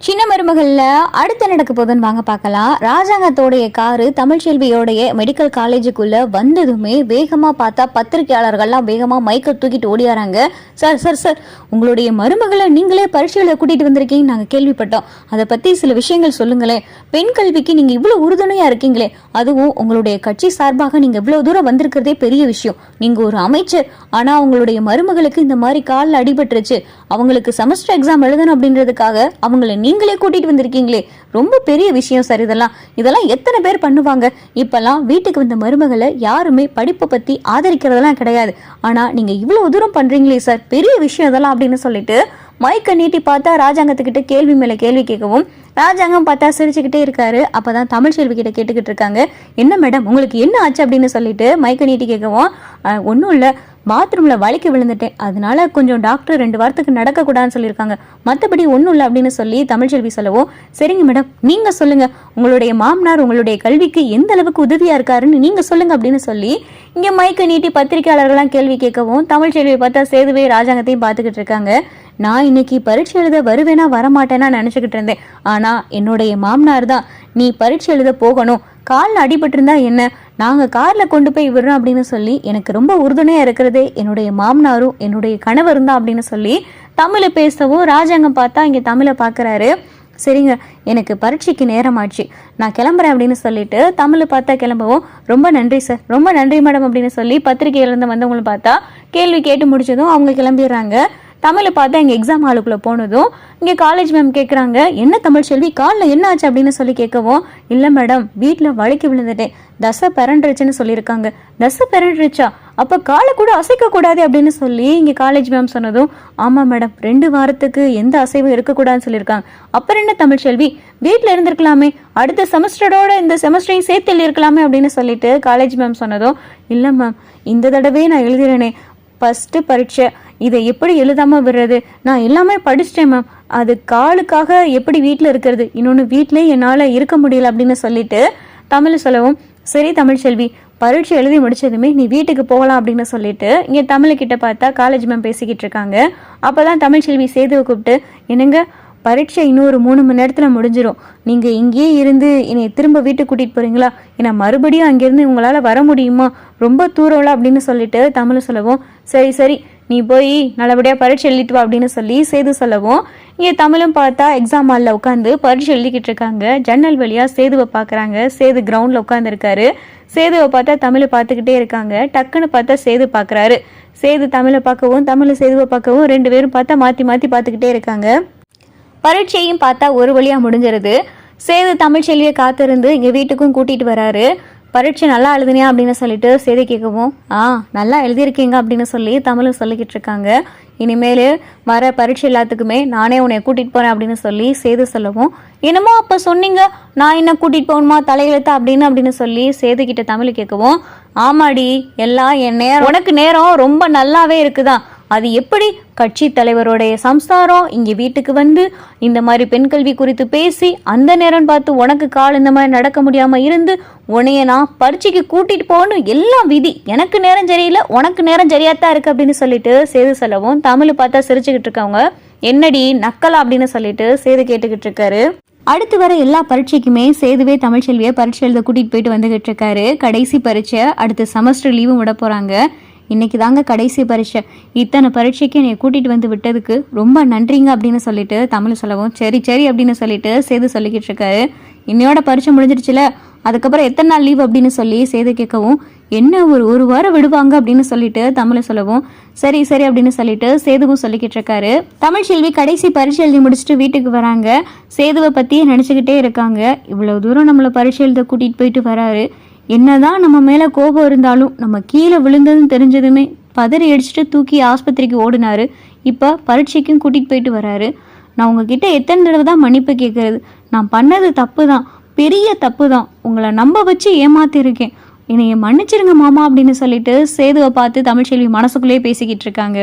சின்ன மருமகள்ல அடுத்து நடக்க போதுன்னு வாங்க பார்க்கலாம். ராஜாங்கத்தோடைய காரு தமிழ்ச்செல்வியோடைய மெடிக்கல் காலேஜுக்குள்ள வந்ததுமே வேகமா பார்த்தா பத்திரிகையாளர்கள்லாம் வேகமா மைக்க தூக்கிட்டு ஓடியாராங்க. சார் சார் சார், உங்களுடைய மருமகளை நீங்களே பரீட்சையில கூட்டிட்டு வந்திருக்கீங்க நாங்க கேள்விப்பட்டோம். அதை பத்தி சில விஷயங்கள் சொல்லுங்களேன். பெண் கல்விக்கு நீங்க இவ்வளவு உறுதுணையா இருக்கீங்களே, அதுவும் உங்களுடைய கட்சி சார்பாக நீங்க இவ்வளவு தூரம் வந்திருக்கிறதே பெரிய விஷயம். நீங்க ஒரு அமைச்சர், ஆனா உங்களுடைய மருமகளுக்கு இந்த மாதிரி காலில் அடிபட்டுருச்சு, அவங்களுக்கு செமஸ்டர் எக்ஸாம் எழுதணும் அப்படின்றதுக்காக அவங்களை நீங்களே கூட்டிட்டு வந்திருக்கீங்களே, ரொம்ப பெரிய விஷயம் சார். இதெல்லாம் எத்தனை பேர் பண்ணுவாங்க? இப்பெல்லாம் வீட்டுக்கு வந்த மருமகளை யாருமே படிப்பை பத்தி ஆதரிக்கிறதெல்லாம் கிடையாது. ஆனா நீங்க இவ்வளவு தூரம் பண்றீங்களே சார், பெரிய விஷயம் இதெல்லாம் அப்படின்னு சொல்லிட்டு மைக்க நீட்டி பார்த்தா ராஜாங்கத்துக்கிட்ட கேள்வி மேல கேள்வி கேட்கவும் ராஜாங்கம் பார்த்தா சிரிச்சுக்கிட்டே இருக்காரு. அப்பதான் தமிழ்ச்செல்வி கிட்ட கேட்டுக்கிட்டு இருக்காங்க, என்ன மேடம் உங்களுக்கு என்ன ஆச்சு அப்படின்னு சொல்லிட்டு மைக்க நீட்டி கேட்கவும், ஒன்றும் இல்லை, பாத்ரூம்ல வலிக்கு விழுந்துட்டேன், அதனால கொஞ்சம் டாக்டர் 2 வாரத்துக்கு நடக்கக்கூடாதுன்னு சொல்லியிருக்காங்க, மற்றபடி ஒன்றும் இல்லை அப்படின்னு சொல்லி தமிழ்ச்செல்வி சொல்லவும், சரிங்க மேடம் நீங்க சொல்லுங்க, உங்களுடைய மாமனார் உங்களுடைய கல்விக்கு எந்த அளவுக்கு உதவியா இருக்காருன்னு நீங்க சொல்லுங்க அப்படின்னு சொல்லி இங்க மைக்க நீட்டி பத்திரிகையாளர்கள்லாம் கேள்வி கேட்கவும் தமிழ்ச்செல்வியை பார்த்தா சேதுவே ராஜாங்கத்தையும் பார்த்துக்கிட்டு இருக்காங்க. நான் இன்னைக்கு பரீட்சை எழுத வருவேனா வரமாட்டேன்னா நினைச்சுக்கிட்டு இருந்தேன். ஆனா என்னுடைய மாமனார் தான், நீ பரீட்சை எழுத போகணும், காலில் அடிபட்டிருந்தா என்ன, நாங்க கார்ல கொண்டு போய் விடுறோம் அப்படின்னு சொல்லி எனக்கு ரொம்ப உறுதுணையா இருக்கிறதே என்னுடைய மாமனாரும் என்னுடைய கணவரும் தான் அப்படின்னு சொல்லி தமிழை பேசவும் ராஜாங்கம் பார்த்தா இங்க தமிழை பாக்குறாரு. சரிங்க, எனக்கு பரீட்சைக்கு நேரமாச்சு, நான் கிளம்புறேன் அப்படின்னு சொல்லிட்டு தமிழை பார்த்தா கிளம்பவும், ரொம்ப நன்றி சார், ரொம்ப நன்றி மேடம் அப்படின்னு சொல்லி பத்திரிகையில இருந்து வந்தவங்களை பார்த்தா கேள்வி கேட்டு முடிச்சதும் அவங்க கிளம்பிடுறாங்க. தமிழை பார்த்தா எங்கள் எக்ஸாம் ஹாலுக்குள்ளே போனதும் இங்கே காலேஜ் மேம் கேட்குறாங்க, என்ன தமிழ்ச்செல்வி காலில் என்ன ஆச்சு அப்படின்னு சொல்லி கேட்கவும், இல்லை மேடம் வீட்டில் வலிக்கு விழுந்துட்டேன், தசை பிறண்டுருச்சுன்னு சொல்லியிருக்காங்க. தசை பிறண்டுருச்சா, அப்போ காலை கூட அசைக்கக்கூடாது அப்படின்னு சொல்லி இங்கே காலேஜ் மேம் சொன்னதும், ஆமாம் மேடம் 2 வாரத்துக்கு எந்த அசைவும் இருக்கக்கூடாதுன்னு சொல்லியிருக்காங்க. அப்புறம் என்ன தமிழ்ச்செல்வி வீட்டில் இருந்திருக்கலாமே, அடுத்த செமஸ்டரோட இந்த செமஸ்டரையும் சேர்த்து எழுதியிருக்கலாமே அப்படின்னு சொல்லிட்டு காலேஜ் மேம் சொன்னதும், இல்லை மேம் இந்த தடவை நான் எழுதிறேனே ஃபஸ்ட்டு பரீட்சை, இதை எப்படி எழுதாமல் விடுறது, நான் எல்லாமே படிச்சிட்டேன் மேம், அது காலுக்காக எப்படி வீட்டில் இருக்கிறது, இன்னொன்று வீட்டிலே என்னால் இருக்க முடியல அப்படின்னு சொல்லிட்டு தமிழ் சொல்லவும், சரி தமிழ்ச்செல்வி பரீட்சை எழுதி முடிச்சதுமே நீ வீட்டுக்கு போகலாம் அப்படின்னு சொல்லிட்டு இங்கே தமிழ்கிட்ட பார்த்தா காலேஜ் மேம் பேசிக்கிட்டு இருக்காங்க. அப்போ தான் தமிழ்ச்செல்வி சேதுவை கூப்பிட்டு, என்னங்க பரீட்சை இன்னொரு 3 மணி நேரத்தில் முடிஞ்சிடும், நீங்கள் இங்கேயே இருந்து என்னை திரும்ப வீட்டுக்கு கூட்டிகிட்டு போகிறீங்களா, ஏன்னா மறுபடியும் அங்கேருந்து உங்களால் வர முடியுமா, ரொம்ப தூரம்ல அப்படின்னு சொல்லிட்டு தமிழ் சொல்லவும், சரி சரி நீ போய் நல்லபடியாக பரீட்சை எழுதிட்டு வா அப்படின்னு சொல்லி சேது சொல்லவும், இங்கே தமிழும் பார்த்தா எக்ஸாம் ஹாலில் உட்காந்து பரீட்சை எழுதிக்கிட்டு இருக்காங்க. ஜன்னல் வழியாக சேதுவை பார்க்குறாங்க. சேது கிரவுண்டில் உட்காந்துருக்காரு. சேதுவை பார்த்தா தமிழை பார்த்துக்கிட்டே இருக்காங்க. டக்குன்னு பார்த்தா சேது பார்க்குறாரு. சேது தமிழை பார்க்கவும் தமிழை சேதுவை பார்க்கவும் 2 பேரும் பார்த்தா மாற்றி மாற்றி பார்த்துக்கிட்டே இருக்காங்க. பரீட்சையும் பார்த்தா ஒரு வழியாக முடிஞ்சிருது. சேது தமிழ்ச்செல்வியை காத்திருந்து இங்கே வீட்டுக்கும் கூட்டிகிட்டு வராரு. பரீட்சை நல்லா எழுதுனியா அப்படின்னு சொல்லிட்டு சேது கேட்கவும், நல்லா எழுதியிருக்கீங்க அப்படின்னு சொல்லி தமிழும் சொல்லிக்கிட்டு இருக்காங்க. இனிமேல் வர பரீட்சை எல்லாத்துக்குமே நானே உன்னை கூட்டிகிட்டு போகிறேன் அப்படின்னு சொல்லி சேது சொல்லவும், என்னமோ அப்போ சொன்னீங்க நான் என்ன கூட்டிகிட்டு போகணுமா தலையெழுத்தா அப்படின்னு சொல்லி சேது கிட்ட தமிழ் கேட்கவும், ஆமாடி எல்லாம் என் நேரம், உனக்கு நேரம் ரொம்ப நல்லாவே இருக்குதான், அது எப்படி கட்சி தலைவருடைய சம்சாரம் இங்கே வீட்டுக்கு வந்து இந்த மாதிரி பெண் கல்வி குறித்து பேசி அந்த நேரம் பார்த்து உனக்கு கால் இந்த மாதிரி நடக்க முடியாமல் இருந்து உன்னைய நான் பரீட்சைக்கு கூட்டிகிட்டு போகணும், எல்லாம் விதி, எனக்கு நேரம் சரியில்லை உனக்கு நேரம் சரியாத்தான் இருக்கு அப்படின்னு சொல்லிட்டு சேது சொல்லவும் தமிழ் பார்த்தா சிரிச்சுக்கிட்டு இருக்கவங்க, என்னடி நக்கலா அப்படின்னு சொல்லிட்டு சேது கேட்டுக்கிட்டு இருக்காரு. அடுத்து வர எல்லா பரீட்சைக்குமே சேதுவே தமிழ்ச்செல்வியை பரீட்சை எழுத கூட்டிகிட்டு போயிட்டு வந்துகிட்டு இருக்காரு. கடைசி பரீட்சை, அடுத்த செமஸ்டர் லீவும் விட போகிறாங்க. இன்னைக்கு தாங்க கடைசி பரீட்சை, இத்தனை பரீட்சைக்கு என்னை கூட்டிகிட்டு வந்து விட்டதுக்கு ரொம்ப நன்றிங்க அப்படின்னு சொல்லிட்டு தமிழ் சொல்லவும், சரி சரி அப்படின்னு சொல்லிட்டு சேது சொல்லிக்கிட்டு இருக்காரு. இன்னையோட பரீட்சை முடிஞ்சிருச்சுல, அதுக்கப்புறம் எத்தனை நாள் லீவ் அப்படின்னு சொல்லி சேது கேட்கவும், என்ன ஒரு வாரம் விடுவாங்க அப்படின்னு சொல்லிட்டு தமிழை சொல்லவும், சரி சரி அப்படின்னு சொல்லிட்டு சேதுவும் சொல்லிக்கிட்டு இருக்காரு. தமிழ்ச்செல்வி கடைசி பரீட்சை எழுதி முடிச்சுட்டு வீட்டுக்கு வராங்க. சேதுவை பற்றியே நினச்சிக்கிட்டே இருக்காங்க. இவ்வளவு தூரம் நம்மளை பரீட்சை எழுத கூட்டிகிட்டு போயிட்டு வராரு, என்னதான் நம்ம மேலே கோபம் இருந்தாலும் நம்ம கீழே விழுந்ததுன்னு தெரிஞ்சதுமே பதறி அடிச்சுட்டு தூக்கி ஆஸ்பத்திரிக்கு ஓடினாரு. இப்போ பரீட்சைக்கும் கூட்டிகிட்டு போயிட்டு வராரு. நான் உங்ககிட்ட எத்தனை தடவை தான் மன்னிப்பு கேட்கறது, நான் பண்ணது தப்பு தான், பெரிய தப்பு தான், உங்களை நம்ப வச்சு ஏமாத்திருக்கேன், என்னைய மன்னிச்சிருங்க மாமா அப்படின்னு சொல்லிட்டு சேதுவை பார்த்து தமிழ்ச்செல்வி மனசுக்குள்ளேயே பேசிக்கிட்டு இருக்காங்க.